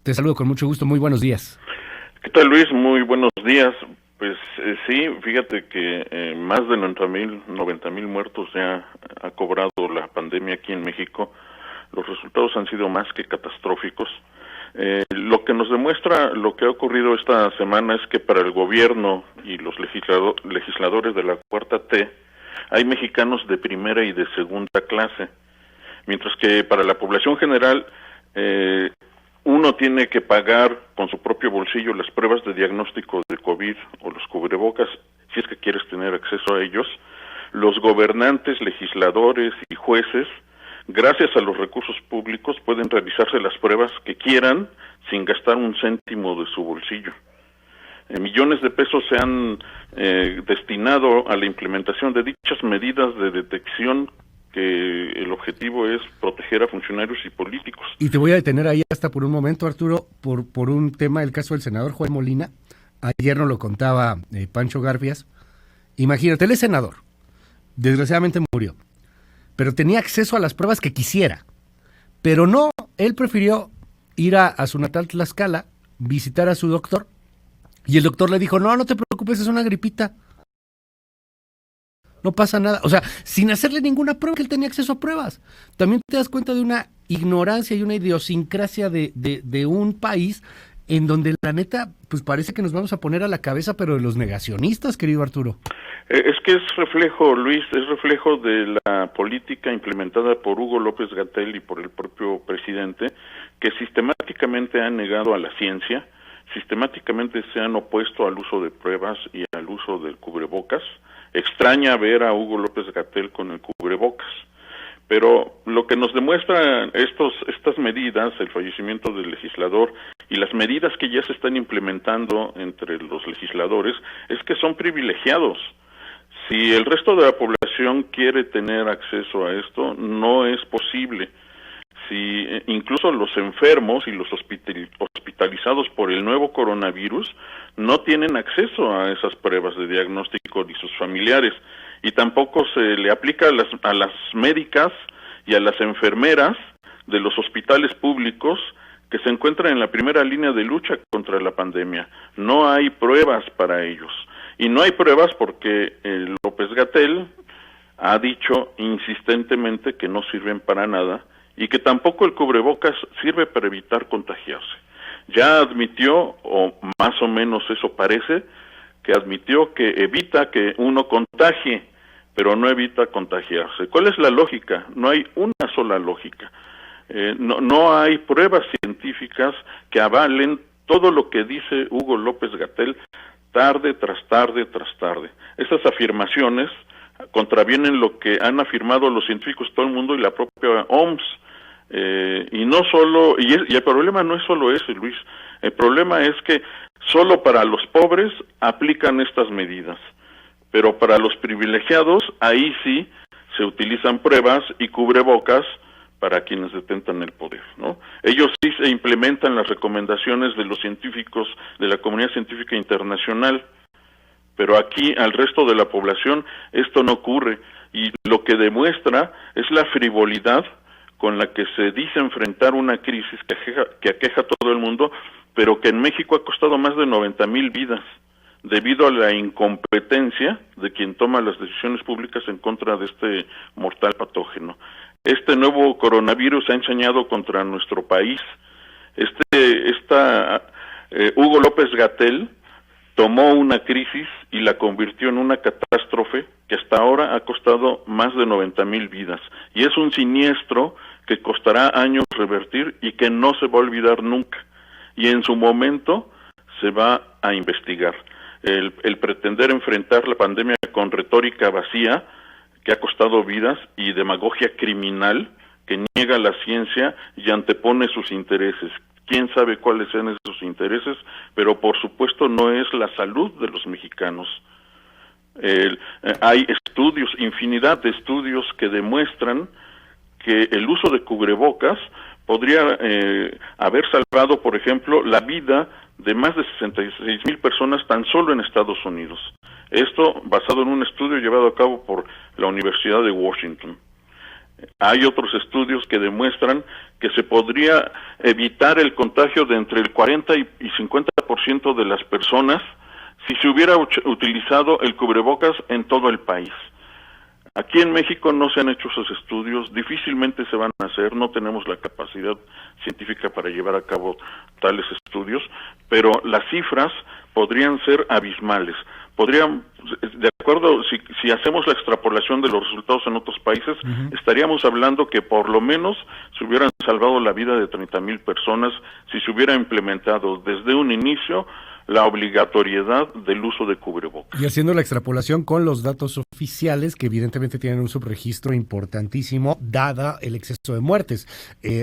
Te saludo con mucho gusto, muy buenos días. ¿Qué tal, Luis? Muy buenos días. Pues sí, fíjate que más de 90,000 muertos ya ha cobrado la pandemia aquí en México. Los resultados han sido más que catastróficos. Lo que nos demuestra lo que ha ocurrido esta semana es que para el gobierno y los legisladores de la Cuarta T hay mexicanos de primera y de segunda clase, mientras que para la población general uno tiene que pagar con su propio bolsillo las pruebas de diagnóstico de COVID o los cubrebocas, si es que quieres tener acceso a ellos. Los gobernantes, legisladores y jueces, gracias a los recursos públicos, pueden realizarse las pruebas que quieran sin gastar un céntimo de su bolsillo. Millones de pesos se han destinado a la implementación de dichas medidas de detección, que el objetivo es proteger a funcionarios y políticos. Y te voy a detener ahí hasta por un momento, Arturo, por un tema, el caso del senador Joel Molina. Ayer nos lo contaba Pancho Garfias. Imagínate, él es senador, desgraciadamente murió, pero tenía acceso a las pruebas que quisiera. Pero no, él prefirió ir a su natal Tlaxcala, visitar a su doctor, y el doctor le dijo, no te preocupes, es una gripita. No pasa nada, o sea, sin hacerle ninguna prueba, que él tenía acceso a pruebas. También te das cuenta de una ignorancia y una idiosincrasia de un país en donde la neta, pues parece que nos vamos a poner a la cabeza, pero de los negacionistas, querido Arturo. Es que es reflejo, Luis, es reflejo de la política implementada por Hugo López-Gatell y por el propio presidente, que sistemáticamente han negado a la ciencia, sistemáticamente se han opuesto al uso de pruebas y al uso del cubrebocas. Extraña ver a Hugo López-Gatell con el cubrebocas, pero lo que nos demuestran estas medidas, el fallecimiento del legislador y las medidas que ya se están implementando entre los legisladores, es que son privilegiados. Si el resto de la población quiere tener acceso a esto, no es posible. Si incluso los enfermos y los hospitalizados por el nuevo coronavirus no tienen acceso a esas pruebas de diagnóstico ni sus familiares, y tampoco se le aplica a las médicas y a las enfermeras de los hospitales públicos que se encuentran en la primera línea de lucha contra la pandemia. No hay pruebas para ellos, y no hay pruebas porque López-Gatell ha dicho insistentemente que no sirven para nada y que tampoco el cubrebocas sirve para evitar contagiarse. Ya admitió, o más o menos eso parece, que admitió que evita que uno contagie, pero no evita contagiarse. ¿Cuál es la lógica? No hay una sola lógica. No hay pruebas científicas que avalen todo lo que dice Hugo López-Gatell tarde tras tarde tras tarde. Esas afirmaciones contravienen lo que han afirmado los científicos, todo el mundo y la propia OMS. Y no solo, y el problema no es solo ese, Luis, el problema es que solo para los pobres aplican estas medidas, pero para los privilegiados, ahí sí se utilizan pruebas y cubrebocas para quienes detentan el poder, ¿no? Ellos sí se implementan las recomendaciones de los científicos, de la comunidad científica internacional, pero aquí al resto de la población esto no ocurre, y lo que demuestra es la frivolidad con la que se dice enfrentar una crisis que aqueja a todo el mundo, pero que en México ha costado más de 90,000 vidas, debido a la incompetencia de quien toma las decisiones públicas en contra de este mortal patógeno. Este nuevo coronavirus ha ensañado contra nuestro país. Hugo López-Gatell tomó una crisis y la convirtió en una catástrofe que hasta ahora ha costado más de 90,000 vidas. Y es un siniestro que costará años revertir y que no se va a olvidar nunca. Y en su momento se va a investigar. El pretender enfrentar la pandemia con retórica vacía, que ha costado vidas, y demagogia criminal, que niega la ciencia y antepone sus intereses. Quién sabe cuáles sean esos intereses, pero por supuesto no es la salud de los mexicanos. Hay estudios, infinidad de estudios que demuestran que el uso de cubrebocas podría haber salvado, por ejemplo, la vida de más de 66,000 personas tan solo en Estados Unidos. Esto basado en un estudio llevado a cabo por la Universidad de Washington. Hay otros estudios que demuestran que se podría evitar el contagio de entre el 40 y 50% de las personas si se hubiera utilizado el cubrebocas en todo el país. Aquí en México no se han hecho esos estudios, difícilmente se van a hacer, no tenemos la capacidad científica para llevar a cabo tales estudios, pero las cifras podrían ser abismales. De acuerdo, si hacemos la extrapolación de los resultados en otros países, estaríamos hablando que por lo menos se hubieran salvado la vida de 30,000 personas si se hubiera implementado desde un inicio la obligatoriedad del uso de cubrebocas. Y haciendo la extrapolación con los datos oficiales, que evidentemente tienen un subregistro importantísimo, dada el exceso de muertes.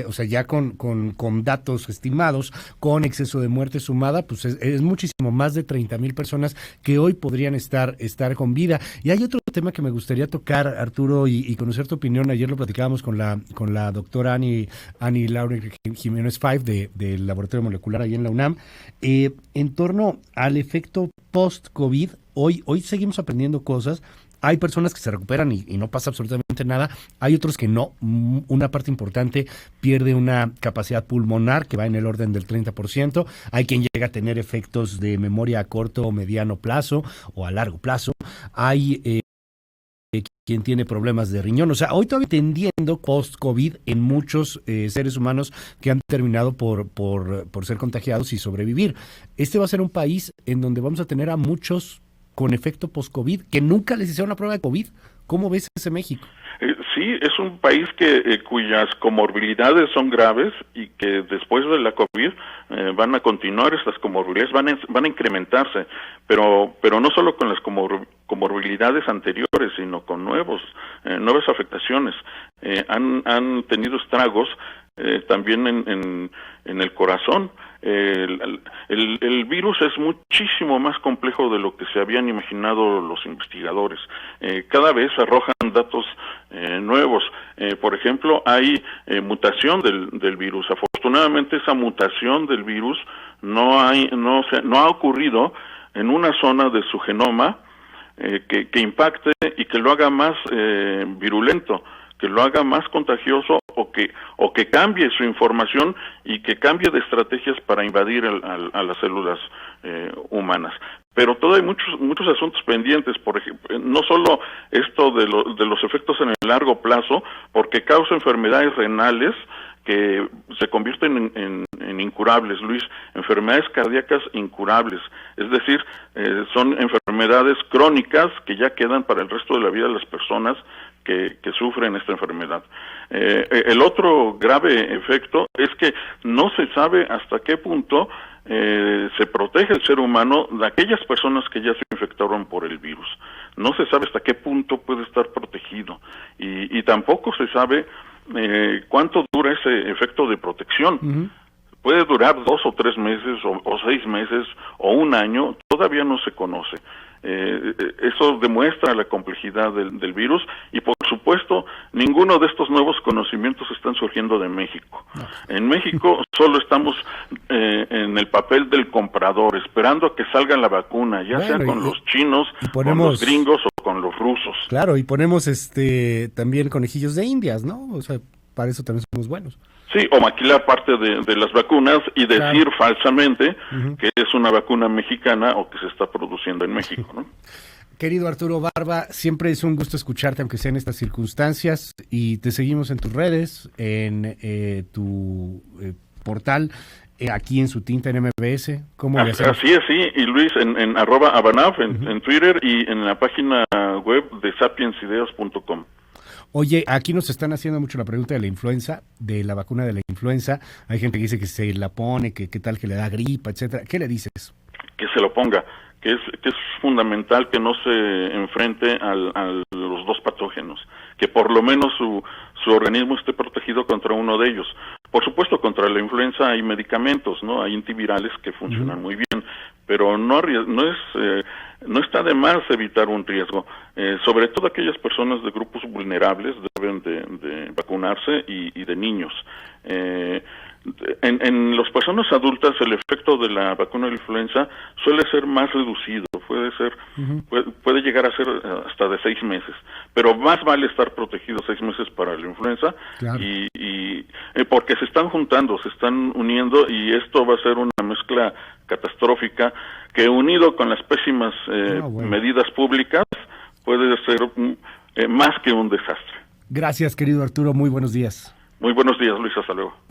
O sea, ya con datos estimados, con exceso de muertes sumada, pues es muchísimo más de 30,000 personas que hoy podrían estar con vida. Y hay otro tema que me gustaría tocar, Arturo, y conocer tu opinión. Ayer lo platicábamos con la doctora Ani Laura Jiménez Five del Laboratorio Molecular ahí en la UNAM, en torno al efecto post-COVID. Hoy seguimos aprendiendo cosas. Hay personas que se recuperan y no pasa absolutamente nada. Hay otros que no. Una parte importante pierde una capacidad pulmonar que va en el orden del 30%. Hay quien llega a tener efectos de memoria a corto o mediano plazo o a largo plazo. Hay quien tiene problemas de riñón. O sea, hoy todavía entendiendo post-COVID en muchos seres humanos que han terminado por ser contagiados y sobrevivir. Este va a ser un país en donde vamos a tener a muchos con efecto post-COVID que nunca les hicieron una prueba de COVID. ¿Cómo ves ese México? Sí, es un país cuyas comorbilidades son graves y que después de la COVID van a continuar estas comorbilidades, van a incrementarse, pero no solo con las comorbilidades anteriores, sino con nuevas afectaciones. Han tenido estragos también en el corazón. El virus es muchísimo más complejo de lo que se habían imaginado los investigadores. Cada vez arrojan datos nuevos. Por ejemplo, hay mutación del virus. Afortunadamente, esa mutación del virus no ha ocurrido en una zona de su genoma que impacte y que lo haga más virulento, que lo haga más contagioso o que cambie su información y que cambie de estrategias para invadir a las células humanas. Pero todavía hay muchos asuntos pendientes, por ejemplo, no solo esto de los efectos en el largo plazo, porque causa enfermedades renales que se convierten en incurables, Luis, enfermedades cardíacas incurables, es decir, son enfermedades crónicas que ya quedan para el resto de la vida de las personas que sufren esta enfermedad. El otro grave efecto es que no se sabe hasta qué punto se protege el ser humano de aquellas personas que ya se infectaron por el virus. No se sabe hasta qué punto puede estar protegido y tampoco se sabe cuánto dura ese efecto de protección. Uh-huh. Puede durar 2 o 3 meses o 6 meses o un año, todavía no se conoce. Eso demuestra la complejidad del virus y por supuesto ninguno de estos nuevos conocimientos están surgiendo de México. En México solo estamos en el papel del comprador, esperando a que salga la vacuna, ya sea con los chinos, con los gringos o con los rusos. Claro, y ponemos también conejillos de Indias, ¿no? O sea, para eso también somos buenos. Sí, o maquilar parte de las vacunas y decir falsamente que es una vacuna mexicana o que se está produciendo en México, ¿no? Querido Arturo Barba, siempre es un gusto escucharte, aunque sea en estas circunstancias, y te seguimos en tus redes, en tu portal, aquí en Su Tinta en MBS. ¿Cómo le hacemos? Así es, sí, y Luis en @abanaf en Twitter y en la página web de sapiensideas.com. Oye, aquí nos están haciendo mucho la pregunta de la influenza, de la vacuna de la influenza. Hay gente que dice que se la pone, que tal que le da gripa, etcétera. ¿Qué le dices? Que se lo ponga, que es fundamental que no se enfrente a los dos patógenos, que por lo menos su organismo esté protegido contra uno de ellos. Por supuesto, contra la influenza hay medicamentos, ¿no? Hay antivirales que funcionan muy bien, pero no está de más evitar un riesgo. Sobre todo aquellas personas de grupos vulnerables deben de vacunarse y de niños. En las personas adultas el efecto de la vacuna de la influenza suele ser más reducido, puede llegar a ser hasta de 6 meses, pero más vale estar protegido 6 meses para la influenza, claro. y porque se están juntando, se están uniendo, y esto va a ser una mezcla catastrófica que, unido con las pésimas medidas públicas, puede ser más que un desastre. Gracias, querido Arturo, muy buenos días. Muy buenos días, Luis, hasta luego.